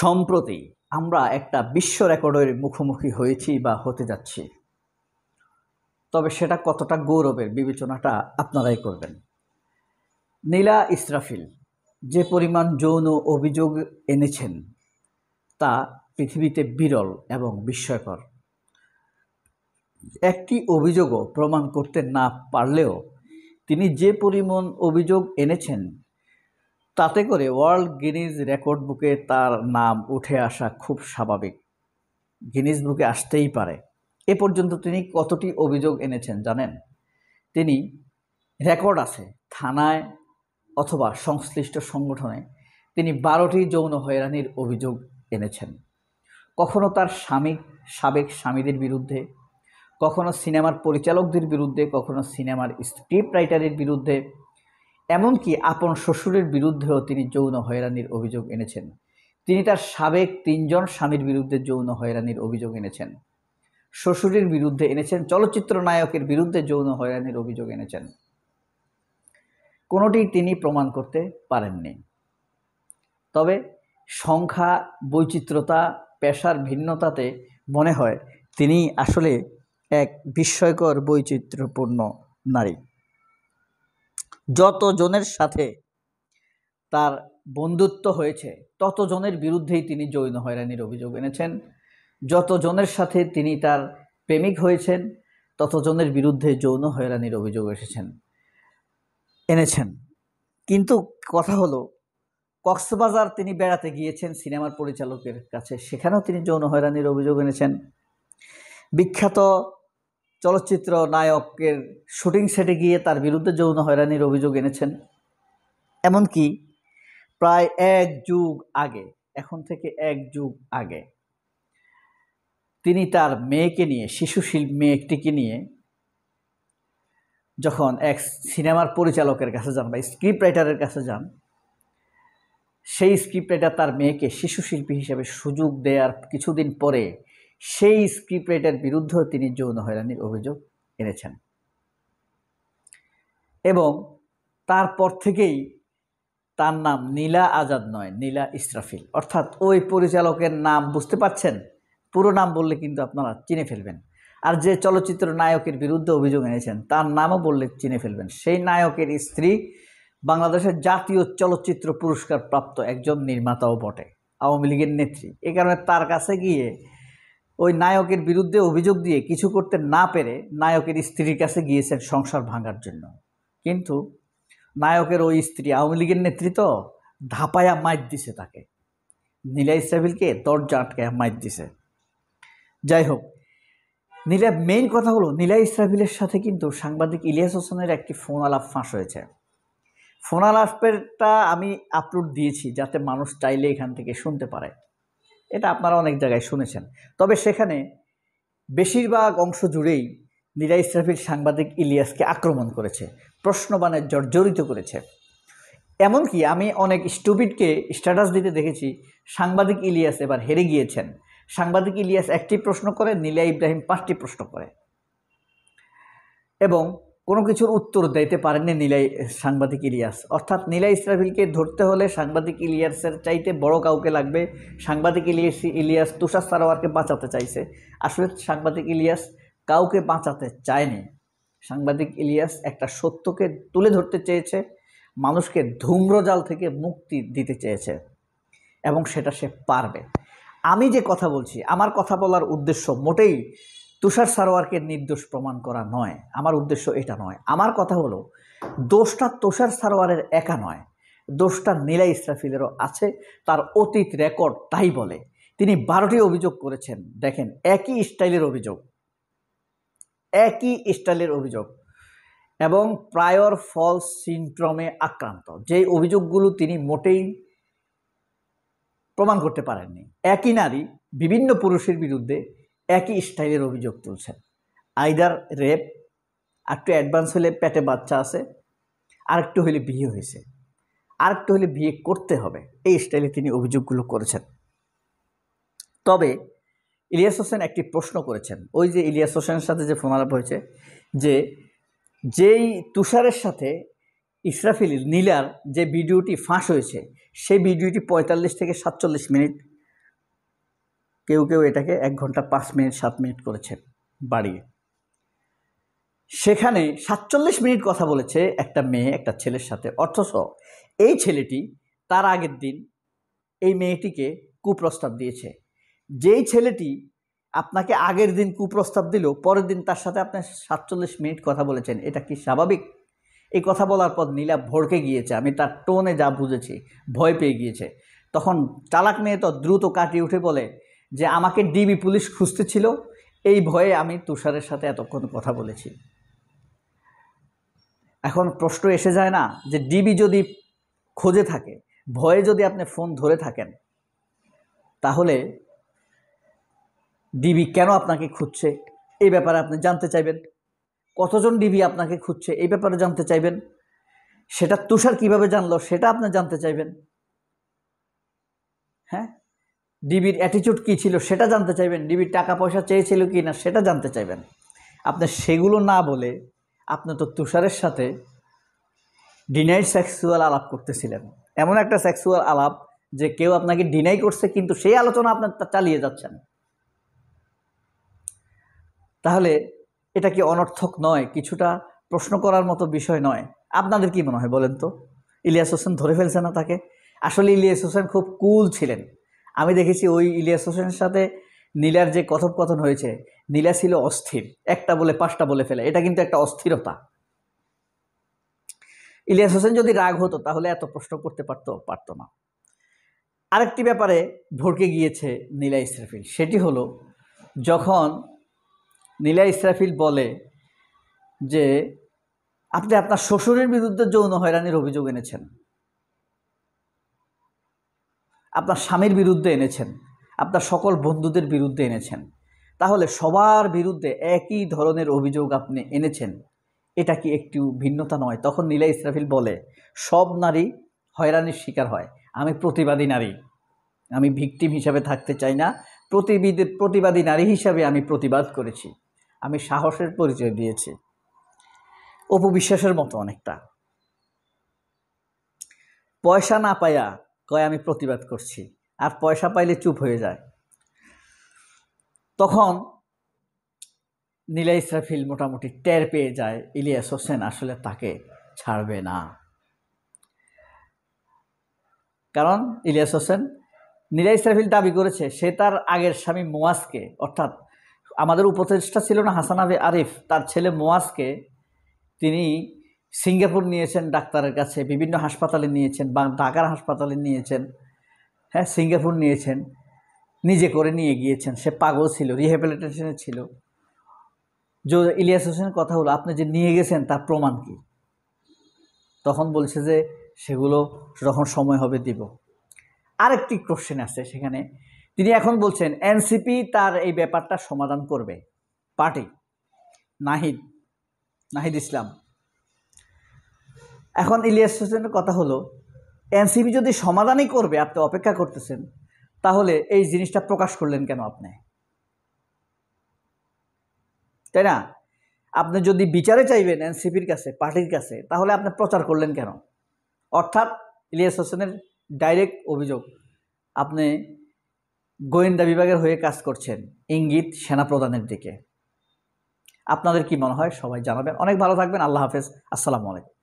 সম্প্রতি আমরা একটা বিশ্ব রেকর্ডের মুখোমুখি হয়েছি বা হতে যাচ্ছি, তবে সেটা কতটা গৌরবের বিবেচনাটা আপনারাই করবেন। নীলা ইসরাফিল যে পরিমাণ যৌন অভিযোগ এনেছেন তা পৃথিবীতে বিরল এবং বিস্ময়কর। একটি অভিযোগও প্রমাণ করতে না পারলেও তিনি যে পরিমাণ অভিযোগ এনেছেন তাতে করে ওয়ার্ল্ড গিনিজ রেকর্ড বুকে তার নাম উঠে আসা খুব স্বাভাবিক। গিনিজ বুকে আসতেই পারে। এ পর্যন্ত তিনি কতটি অভিযোগ এনেছেন জানেন? তিনি রেকর্ড আছে থানায় অথবা সংশ্লিষ্ট সংগঠনে তিনি 12টি যৌন হয়রানির অভিযোগ এনেছেন। কখনো তার সাবেক স্বামীদের বিরুদ্ধে, কখনো সিনেমার পরিচালকদের বিরুদ্ধে, কখনো সিনেমার স্ক্রিপ্ট রাইটারের বিরুদ্ধে, এমনকি আপন শ্বশুরের বিরুদ্ধেও তিনি যৌন হয়রানির অভিযোগ এনেছেন। তিনি তার সাবেক 3 জন স্বামীর বিরুদ্ধে যৌন হয়রানির অভিযোগ এনেছেন, শ্বশুরের বিরুদ্ধে এনেছেন, চলচ্চিত্র নায়কের বিরুদ্ধে যৌন হয়রানির অভিযোগ এনেছেন। কোনোটি তিনি প্রমাণ করতে পারেননি। তবে সংখ্যা বৈচিত্র্যতা, পেশার ভিন্নতাতে মনে হয় তিনি আসলে এক বিস্ময়কর বৈচিত্র্যপূর্ণ নারী। যতজনের সাথে তার বন্ধুত্ব হয়েছে ততজনের বিরুদ্ধেই তিনি যৌন হয়রানির অভিযোগ এনেছেন। যতজনের সাথে তিনি তার প্রেমিক হয়েছেন ততজনের বিরুদ্ধে যৌন হয়রানির অভিযোগ এনেছেন। কিন্তু কথা হলো, কক্সবাজার তিনি বেড়াতে গিয়েছেন সিনেমার পরিচালকের কাছে, সেখানেও তিনি যৌন হয়রানির অভিযোগ এনেছেন। বিখ্যাত চলচ্চিত্র নায়কের শুটিং সেটে গিয়ে তার বিরুদ্ধে যৌন হয়রানির অভিযোগ এনেছেন। এমনকি প্রায় 1 যুগ আগে, এখন থেকে 1 যুগ আগে, তিনি তার মেয়েকে নিয়ে, মেয়েটিকে নিয়ে যখন এক সিনেমার পরিচালকের কাছে যান বা স্ক্রিপ্ট রাইটারের কাছে যান, সেই স্ক্রিপ্ট রাইটার তার মেয়েকে শিশুশিল্পী হিসেবে সুযোগ দেওয়ার কিছুদিন পরে সেই স্ক্রিপ্ট রাইটার বিরুদ্ধেও তিনি যৌন হয়রানির অভিযোগ এনেছেন। এবং তারপর থেকেই তার নাম নীলা আজাদ নয়, নীলা ইসরাফিল। অর্থাৎ ওই পরিচালকের নাম বুঝতে পারছেন, পুরো নাম বললে কিন্তু আপনারা চিনে ফেলবেন। আর যে চলচ্চিত্র নায়কের বিরুদ্ধে অভিযোগ এনেছেন তার নামও বললে চিনে ফেলবেন। সেই নায়কের স্ত্রী বাংলাদেশের জাতীয় চলচ্চিত্র পুরস্কার প্রাপ্ত একজন নির্মাতাও বটে, আওয়ামী লীগের নেত্রী। এ কারণে তার কাছে গিয়ে ওই নায়কের বিরুদ্ধে অভিযোগ দিয়ে কিছু করতে না পেরে নায়কের স্ত্রীর কাছে গিয়েছেন সংসার ভাঙার জন্য। কিন্তু নায়কের ওই স্ত্রী আওয়ামী লীগের নেত্রী তো ধাপায়া মাইর দিছে তাকে, নীলা ইসরাফিলকে দরজা আটকায়া মাইর দিছে। যাই হোক, মেইন কথা হলো, নীলা ইসরাফিলের সাথে কিন্তু সাংবাদিক ইলিয়াস হোসেনের একটি ফোন আলাপ ফাঁস হয়েছে। ফোন আলাপেরটা আমি আপলোড দিয়েছি যাতে মানুষ চাইলে এখান থেকে শুনতে পারে। এটা আপনারা অনেক জায়গায় শুনেছেন। তবে সেখানে বেশিরভাগ অংশ জুড়েই নীলা ইসরাফিল সাংবাদিক ইলিয়াসকে আক্রমণ করেছে, প্রশ্নবাণে জর্জরিত করেছে। এমনকি আমি অনেক স্টুপিডকে স্ট্যাটাস দিতে দেখেছি, সাংবাদিক ইলিয়াস এবার হেরে গিয়েছেন। সাংবাদিক ইলিয়াস 1টি প্রশ্ন করে, নীলা ইব্রাহিম 5টি প্রশ্ন করে, এবং কোনো কিছুর উত্তর দিতে পারেননি সাংবাদিক ইলিয়াস। অর্থাৎ নীলা ইসরাফিলকে ধরতে হলে সাংবাদিক ইলিয়াসের চাইতে বড় কাউকে লাগবে। সাংবাদিক ইলিয়াস তুষার সারোয়ারকে বাঁচাতে চাইছে, আসলে সাংবাদিক ইলিয়াস কাউকে বাঁচাতে চায়নি। সাংবাদিক ইলিয়াস একটা সত্যকে তুলে ধরতে চেয়েছে, মানুষকে ধূম্রজাল থেকে মুক্তি দিতে চেয়েছে, এবং সেটা সে পারবে। আমি যে কথা বলছি, আমার কথা বলার উদ্দেশ্য মোটেই তুষার সারোয়ারকে নির্দোষ প্রমাণ করা নয়। আমার উদ্দেশ্য এটা নয়। আমার কথা হলো, দোষটা তুষার সারোয়ারের একা নয়, দোষটা নীলা ইসরাফিলেরও আছে। তার অতীত রেকর্ড তাই বলে। তিনি 12টি অভিযোগ করেছেন। দেখেন, একই স্টাইলের অভিযোগ এবং প্রায়র ফলস সিনড্রোমে আক্রান্ত, যেই অভিযোগগুলো তিনি মোটেই প্রমাণ করতে পারেননি। একই নারী বিভিন্ন পুরুষের বিরুদ্ধে একই স্টাইলের অভিযোগ তুলছেন। আইদার রেপ, একটু অ্যাডভান্স হলে পেটে বাচ্চা আছে, আরেকটু হলে বিয়ে হয়েছে, আরেকটু হলে বিয়ে করতে হবে, এই স্টাইলে তিনি অভিযোগগুলো করেছেন। তবে ইলিয়াস হোসেন একটি প্রশ্ন করেছেন, ওই যে ইলিয়াস হোসেনের সাথে যে ফোন আলাপ হয়েছে, যেই তুষারের সাথে ইসরাফিল নীলার যে ভিডিওটি ফাঁস হয়েছে, সেই ভিডিওটি 45 থেকে 47 মিনিট কেউ কেউ এটাকে 1 ঘন্টা 5 মিনিট 7 মিনিট করেছে বাড়িয়ে। সেখানে 47 মিনিট কথা বলেছে একটা মেয়ে একটা ছেলের সাথে, অথচ এই ছেলেটি তার আগের দিন এই মেয়েটিকে কুপ্রস্তাব দিয়েছে। যেই ছেলেটি আপনাকে আগের দিন কুপ্রস্তাব দিল, পরের দিন তার সাথে আপনি 47 মিনিট কথা বলেছেন, এটা কি স্বাভাবিক? এই কথা বলার পর নীলা ভড়কে গিয়েছে, আমি তার টোনে যা বুঝেছি, ভয় পেয়ে গিয়েছে। তখন চালাক মেয়ে তো দ্রুত কাটিয়ে উঠে বলে যে আমাকে ডিবি পুলিশ খুঁজতেছিল, এই ভয়ে আমি তুষারের সাথে এতক্ষণ কথা বলেছি। এখন প্রশ্ন এসে যায় না যে ডিবি যদি খোঁজে থাকে, ভয়ে যদি আপনি ফোন ধরে থাকেন, তাহলে ডিবি কেন আপনাকে খুঁজছে এই ব্যাপারে আপনি জানতে চাইবেন। কতজন ডিবি আপনাকে খুঁজছে এই ব্যাপারে জানতে চাইবেন। সেটা তুষার কিভাবে জানলো সেটা আপনি জানতে চাইবেন। হ্যাঁ, ডিবির অ্যাটিটিউড কী ছিল সেটা জানতে চাইবেন। ডিবির টাকা পয়সা চেয়েছিল কি না সেটা জানতে চাইবেন। আপনি সেগুলো না বলে আপনি তো তুষারের সাথে ডিনাইড সেক্সুয়াল আলাপ করতেছিলেন, এমন একটা সেক্সুয়াল আলাপ যে কেউ আপনাকে ডিনাই করছে কিন্তু সেই আলোচনা আপনার চালিয়ে যাচ্ছেন। তাহলে এটা কি অনর্থক নয়? কিছুটা প্রশ্ন করার মতো বিষয় নয়? আপনাদের কি মনে হয় বলেন তো? ইলিয়াস হোসেন ধরে ফেলছে না তাকে? আসলে ইলিয়াস হোসেন খুব কুল ছিলেন। আমি দেখেছি ওই ইলিয়াস হোসেনের সাথে নীলার যে কথোপকথন হয়েছে, নীলা ছিল অস্থির, একটা বলে 5টা বলে ফেলে, এটা কিন্তু একটা অস্থিরতা। ইলিয়াস হোসেন যদি রাগ হতো তাহলে এত প্রশ্ন করতে পারতো না। আরেকটি ব্যাপারে ভড়কে গিয়েছে নীলা ইসরাফিল, সেটি হলো যখন নীলা ইসরাফিল বলে যে আপনি আপনার শ্বশুরের বিরুদ্ধে যৌন হয়রানির অভিযোগ এনেছেন, আপনার স্বামীর বিরুদ্ধে এনেছেন, আপনার সকল বন্ধুদের বিরুদ্ধে এনেছেন, তাহলে সবার বিরুদ্ধে একই ধরনের অভিযোগ আপনি এনেছেন, এটা কি একটু ভিন্নতা নয়? তখন নীলা ইসরাফিল বলে সব নারী হয়রানির শিকার হয়, আমি প্রতিবাদী নারী, আমি ভিকটিম হিসাবে থাকতে চাই না, প্রতিবাদী নারী হিসাবে আমি প্রতিবাদ করেছি, আমি সাহসের পরিচয় দিয়েছি। অপু বিশ্বাসের মতো অনেকটা। পয়সা না পাইয়া কয় আমি প্রতিবাদ করছি, আর পয়সা পাইলে চুপ হয়ে যায়। তখন নীলা ইসরাফিল মোটামুটি টের পেয়ে যায় ইলিয়াস হোসেন আসলে তাকে ছাড়বে না। কারণ ইলিয়াস হোসেন, নীলা ইসরাফিল দাবি করেছে সে তার আগের স্বামী মোয়াজকে, অর্থাৎ আমাদের উপদেষ্টা ছিল না হাসান আরিফ, তার ছেলে মোয়াজকে তিনি সিঙ্গাপুর নিয়েছেন ডাক্তারের কাছে, বিভিন্ন হাসপাতালে নিয়েছেন, বা ঢাকার হাসপাতালে নিয়েছেন, হ্যাঁ সিঙ্গাপুর নিয়েছেন, নিজে করে নিয়ে গিয়েছেন। সে পাগল ছিল, রিহ্যাবিলিটেশনে ছিল। ইলিয়াস হোসেনের কথা হলো আপনি যে নিয়ে গেছেন তার প্রমাণ কি? তখন বলছে যে সেগুলো যখন সময় হবে দিব। আরেকটি কোশ্চেন আছে সেখানে, তিনি এখন বলছেন এনসিপি তার এই ব্যাপারটা সমাধান করবে, পার্টি নাহিদ ইসলাম। এখন ইলিয়াস হোসেনের কথা হলো এনসিপি যদি সমাধানই করবে, আপনি অপেক্ষা করতেছেন, তাহলে এই জিনিসটা প্রকাশ করলেন কেন আপনি? তাই না? আপনি যদি বিচারে চাইবেন এনসিপির কাছে, পার্টির কাছে, তাহলে আপনি প্রচার করলেন কেন? অর্থাৎ ইলিয়াস হোসেনের ডাইরেক্ট অভিযোগ আপনি গোয়েন্দা বিভাগের হয়ে কাজ করছেন, ইঙ্গিত সেনাপ্রধানের দিকে। আপনাদের কি মনে হয় সবাই জানাবেন। অনেক ভালো থাকবেন। আল্লাহ হাফেজ। আসসালামু আলাইকুম।